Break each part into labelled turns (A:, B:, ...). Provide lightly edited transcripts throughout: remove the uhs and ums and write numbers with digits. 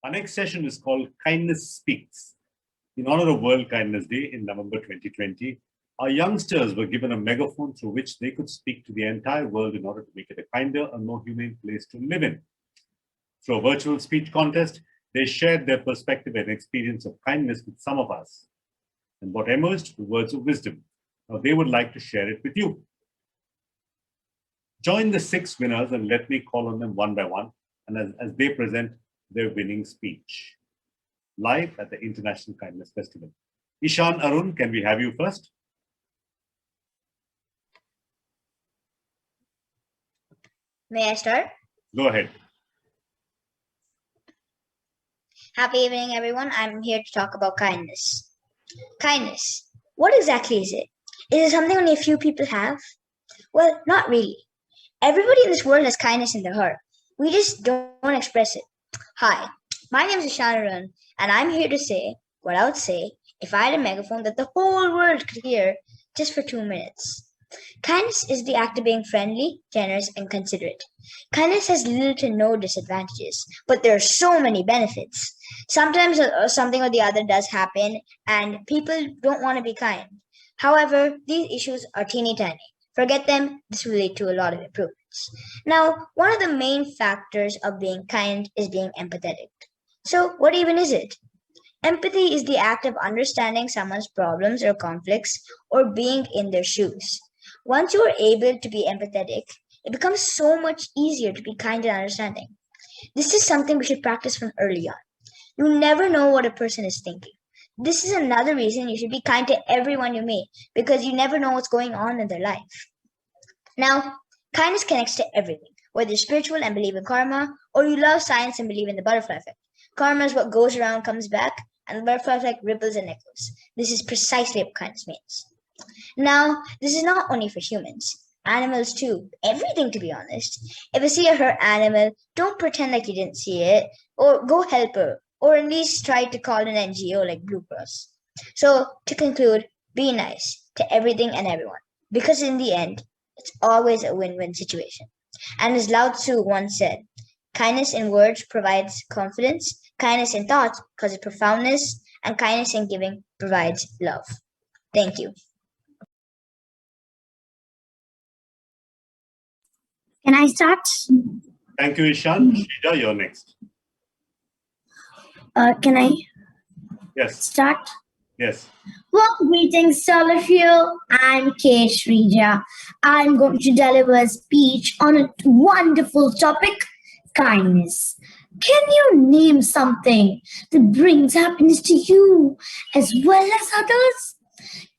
A: Our next session is called Kindness Speaks. In honor of World Kindness Day in November 2020, our youngsters were given a megaphone through which they could speak to the entire world in order to make it a kinder and more humane place to live in. Through a virtual speech contest, they shared their perspective and experience of kindness with some of us. And what emerged were words of wisdom. Now they would like to share it with you. Join the 6 winners and let me call on them one by one and as they present their winning speech. Live at the International Kindness Festival. Ishan Arun, can we have you first?
B: May I start?
A: Go ahead.
B: Happy evening, everyone. I'm here to talk about kindness. Kindness. What exactly is it? Is it something only a few people have? Well, not really. Everybody in this world has kindness in their heart. We just don't express it. Hi, my name is Ishan Arun, and I'm here to say what I would say if I had a megaphone that the whole world could hear just for 2 minutes. Kindness is the act of being friendly, generous, and considerate. Kindness has little to no disadvantages, but there are so many benefits. Sometimes something or the other does happen, and people don't want to be kind. However, these issues are teeny tiny. Forget them, this will lead to a lot of improvements. Now, one of the main factors of being kind is being empathetic. So, what even is it? Empathy is the act of understanding someone's problems or conflicts or being in their shoes. Once you are able to be empathetic, it becomes so much easier to be kind and understanding. This is something we should practice from early on. You never know what a person is thinking. This is another reason you should be kind to everyone you meet, because you never know what's going on in their life. Now, kindness connects to everything, whether you're spiritual and believe in karma, or you love science and believe in the butterfly effect. Karma is what goes around comes back, and the butterfly effect ripples and echoes. This is precisely what kindness means. Now, this is not only for humans. Animals too. Everything, to be honest. If you see a hurt animal, don't pretend like you didn't see it, or go help her, or at least try to call an NGO like Blue Cross. So, to conclude, be nice to everything and everyone, because in the end, it's always a win-win situation. And as Lao Tzu once said, kindness in words provides confidence, kindness in thought causes profoundness, and kindness in giving provides love. Thank you.
C: Can I start?
A: Thank you, Ishan. Shrija, you're next.
C: Can I
A: Yes.
C: start?
A: Yes.
C: Well, greetings to all of you. I'm K. Shrija. I'm going to deliver a speech on a wonderful topic, kindness. Can you name something that brings happiness to you as well as others?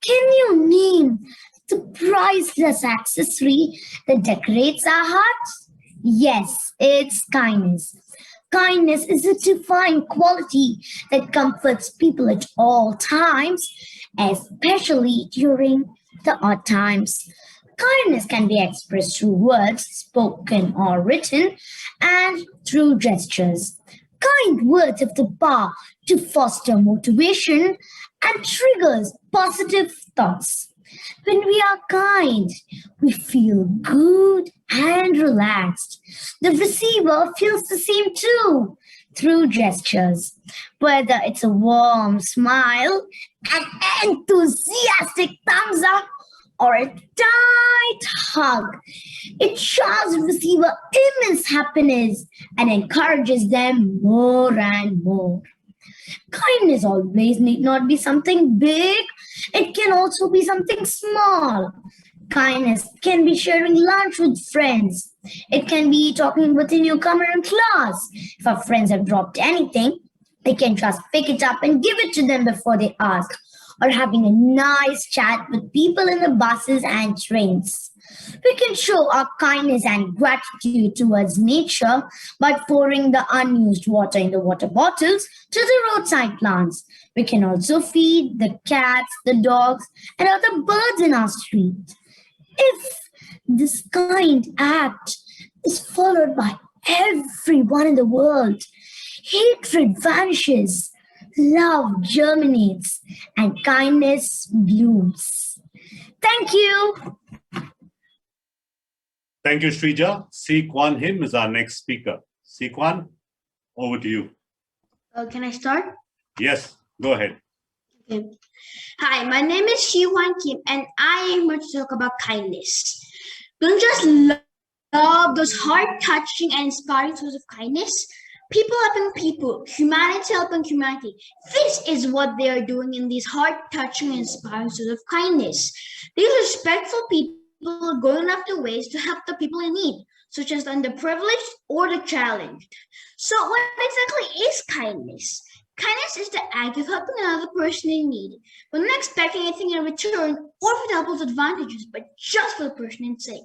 C: Can you name the priceless accessory that decorates our hearts? Yes, it's kindness. Kindness is a divine quality that comforts people at all times, especially during the odd times. Kindness can be expressed through words, spoken or written, and through gestures. Kind words have the power to foster motivation and triggers positive thoughts. When we are kind, we feel good and relaxed. The receiver feels the same too through gestures. Whether it's a warm smile, an enthusiastic thumbs up, or a tight hug, it shows the receiver immense happiness and encourages them more and more. Kindness always need not be something big, it can also be something small. Kindness can be sharing lunch with friends. It can be talking with a newcomer in class. If our friends have dropped anything, they can just pick it up and give it to them before they ask. Or having a nice chat with people in the buses and trains. We can show our kindness and gratitude towards nature by pouring the unused water in the water bottles to the roadside plants. We can also feed the cats, the dogs, and other birds in our street. If this kind act is followed by everyone in the world, hatred vanishes, love germinates, and kindness blooms. Thank you.
A: Thank you, Shrija. Hwan Kim is our next speaker. Hwan, over to you.
B: Can I start?
A: Yes, go ahead.
B: Okay. Hi, my name is Hwan Kim, and I am going to talk about kindness. Don't just love those heart-touching and inspiring stories of kindness. People helping people, humanity helping humanity. This is what they are doing in these heart-touching and inspiring stories of kindness. These respectful people are going after ways to help the people in need, such as the underprivileged or the challenged. So, what exactly is kindness? Kindness is the act of helping another person in need, but not expecting anything in return or for the people's advantages, but just for the person's sake.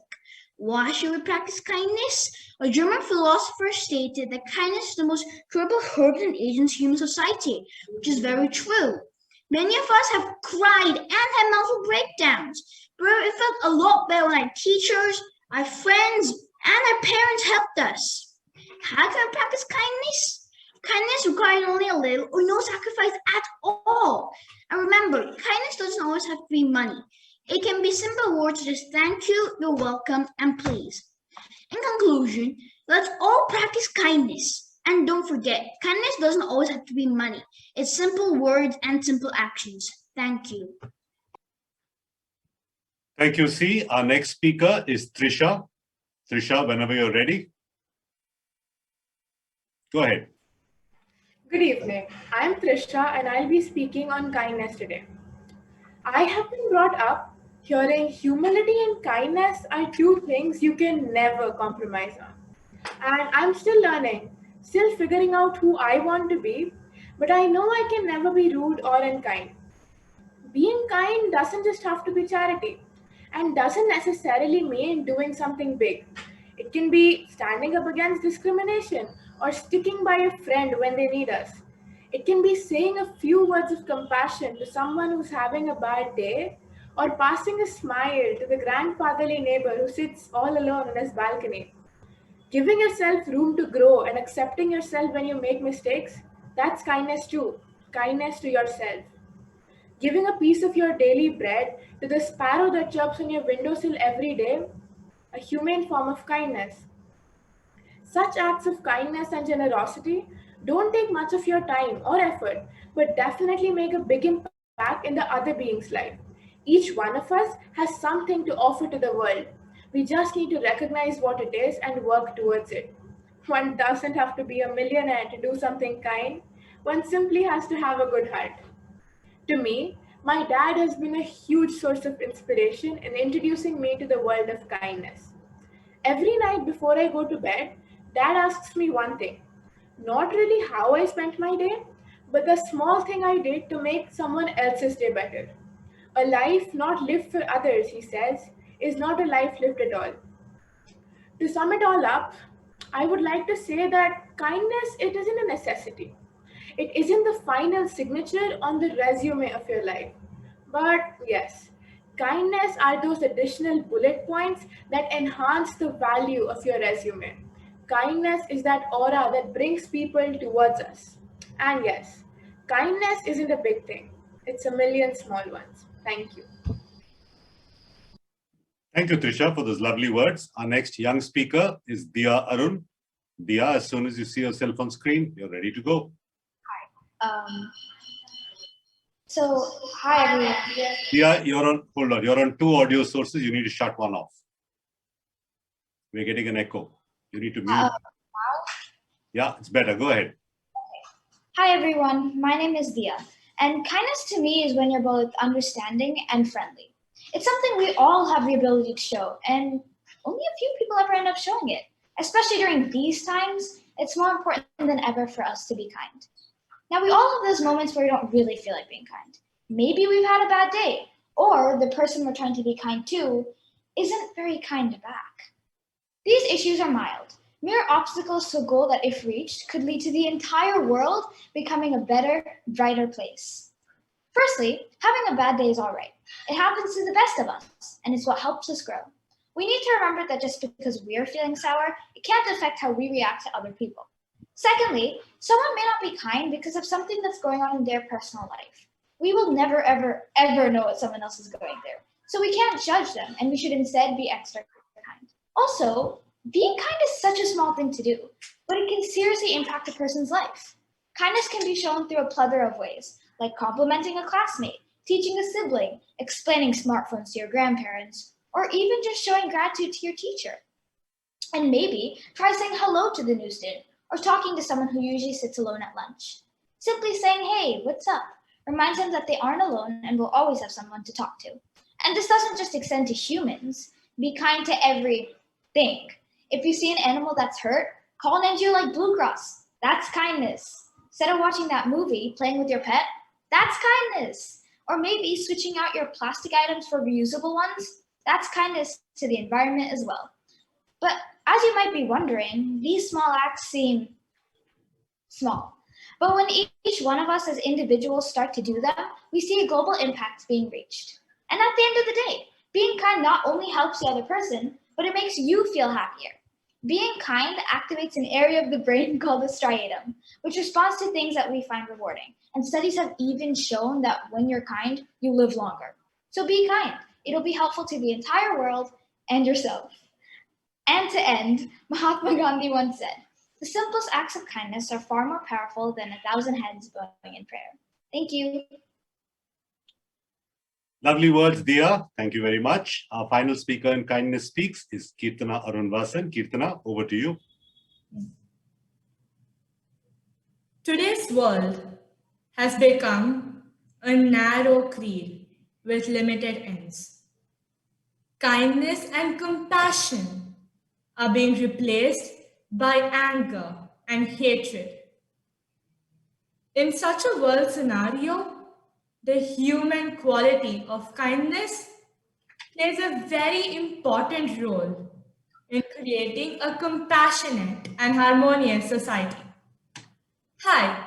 B: Why should we practice kindness? A German philosopher stated that kindness is the most durable herb and agent in human society, which is very true. Many of us have cried and had mental breakdowns, but it felt a lot better when our teachers, our friends, and our parents helped us. How can we practice kindness? Kindness requires only a little or no sacrifice at all. And remember, kindness doesn't always have to be money. It can be simple words such as thank you, you're welcome, and please. In conclusion, let's all practice kindness. And don't forget, kindness doesn't always have to be money. It's simple words and simple actions. Thank you.
A: Thank you, C. Our next speaker is Trisha. Trisha, whenever you're ready. Go ahead.
D: Good evening. I'm Trisha and I'll be speaking on kindness today. I have been brought up hearing humility and kindness are two things you can never compromise on. And I'm still learning, still figuring out who I want to be, but I know I can never be rude or unkind. Being kind doesn't just have to be charity and doesn't necessarily mean doing something big. It can be standing up against discrimination or sticking by a friend when they need us. It can be saying a few words of compassion to someone who's having a bad day or passing a smile to the grandfatherly neighbor who sits all alone on his balcony. Giving yourself room to grow and accepting yourself when you make mistakes, that's kindness too. Kindness to yourself. Giving a piece of your daily bread to the sparrow that chirps on your windowsill every day, a humane form of kindness. Such acts of kindness and generosity don't take much of your time or effort, but definitely make a big impact in the other being's life. Each one of us has something to offer to the world. We just need to recognize what it is and work towards it. One doesn't have to be a millionaire to do something kind, one simply has to have a good heart. To me, my dad has been a huge source of inspiration in introducing me to the world of kindness. Every night before I go to bed, dad asks me one thing, not really how I spent my day, but the small thing I did to make someone else's day better. A life not lived for others, he says, is not a life lived at all. To sum it all up, I would like to say that kindness, it isn't a necessity. It isn't the final signature on the resume of your life. But yes, kindness are those additional bullet points that enhance the value of your resume. Kindness is that aura that brings people towards us. And yes, kindness isn't a big thing. It's a million small ones. Thank you.
A: Thank you, Trisha, for those lovely words. Our next young speaker is Diya Arun. Diya, as soon as you see yourself on screen, you're ready to go.
E: Um, hi everyone.
A: Diya, you're on two audio sources. You need to shut one off. We're getting an echo. You need to mute. Yeah, it's better. Go ahead.
E: Hi everyone, my name is Diya, and kindness to me is when you're both understanding and friendly. It's something we all have the ability to show, and only a few people ever end up showing it. Especially during these times, it's more important than ever for us to be kind. Now, we all have those moments where we don't really feel like being kind. Maybe we've had a bad day, or the person we're trying to be kind to isn't very kind back. These issues are mild, mere obstacles to a goal that, if reached, could lead to the entire world becoming a better, brighter place. Firstly, having a bad day is all right. It happens to the best of us, and it's what helps us grow. We need to remember that just because we're feeling sour, it can't affect how we react to other people. Secondly, someone may not be kind because of something that's going on in their personal life. We will never, ever, ever know what someone else is going through. So we can't judge them, and we should instead be extra kind. Also, being kind is such a small thing to do, but it can seriously impact a person's life. Kindness can be shown through a plethora of ways, like complimenting a classmate, teaching a sibling, explaining smartphones to your grandparents, or even just showing gratitude to your teacher. And maybe try saying hello to the new student or talking to someone who usually sits alone at lunch. Simply saying, hey, what's up, reminds them that they aren't alone and will always have someone to talk to. And this doesn't just extend to humans. Be kind to everything. If you see an animal that's hurt, call an NGO like Blue Cross. That's kindness. Instead of watching that movie, playing with your pet, that's kindness. Or maybe switching out your plastic items for reusable ones, that's kindness to the environment as well. But as you might be wondering, these small acts seem small. But when each one of us as individuals start to do them, we see a global impact being reached. And at the end of the day, being kind not only helps the other person, but it makes you feel happier. Being kind activates an area of the brain called the striatum, which responds to things that we find rewarding. And studies have even shown that when you're kind, you live longer. So be kind. It'll be helpful to the entire world and yourself. And to end, Mahatma Gandhi once said, the simplest acts of kindness are far more powerful than 1,000 heads bowing in prayer. Thank you.
A: Lovely words, Diya. Thank you very much. Our final speaker in Kindness Speaks is Keertana Arun Vasan. Keertana, over to you.
F: Today's world has become a narrow creed with limited ends. Kindness and compassion are being replaced by anger and hatred. In such a world scenario, the human quality of kindness plays a very important role in creating a compassionate and harmonious society. Hi,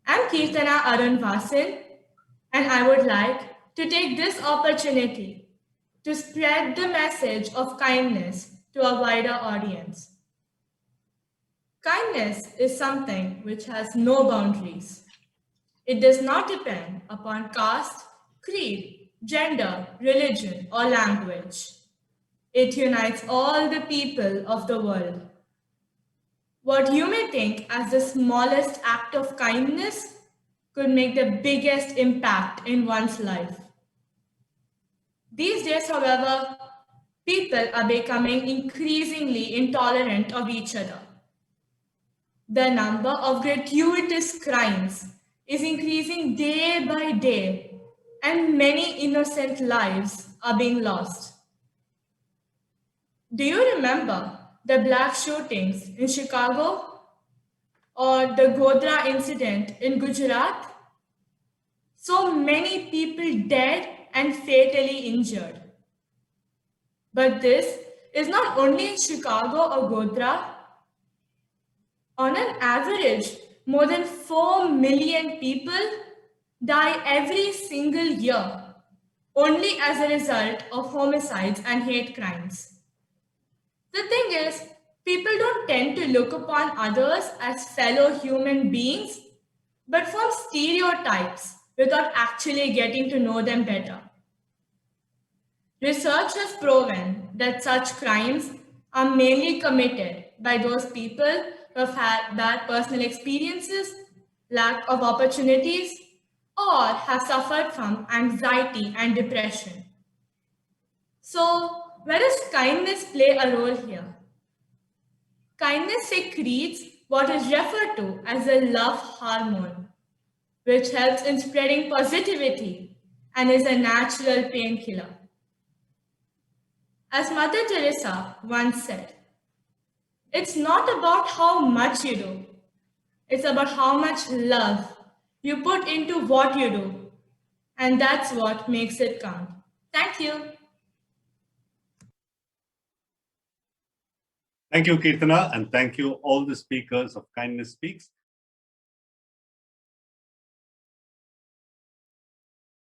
F: I'm Keertana Arun Vasan, and I would like to take this opportunity to spread the message of kindness to a wider audience. Kindness is something which has no boundaries. It does not depend upon caste, creed, gender, religion, or language. It unites all the people of the world. What you may think as the smallest act of kindness could make the biggest impact in one's life. These days, however, people are becoming increasingly intolerant of each other. The number of gratuitous crimes is increasing day by day, and many innocent lives are being lost. Do you remember the black shootings in Chicago or the Godhra incident in Gujarat? So many people dead and fatally injured. But this is not only in Chicago or Godhra. On an average, more than 4 million people die every single year only as a result of homicides and hate crimes. The thing is, people don't tend to look upon others as fellow human beings, but form stereotypes without actually getting to know them better. Research has proven that such crimes are mainly committed by those people who have had bad personal experiences, lack of opportunities, or have suffered from anxiety and depression. So, where does kindness play a role here? Kindness secretes what is referred to as a love hormone, which helps in spreading positivity and is a natural painkiller. As Mother Teresa once said, it's not about how much you do, it's about how much love you put into what you do. And that's what makes it count. Thank you.
A: Thank you, Keertana, and thank you all the speakers of Kindness Speaks.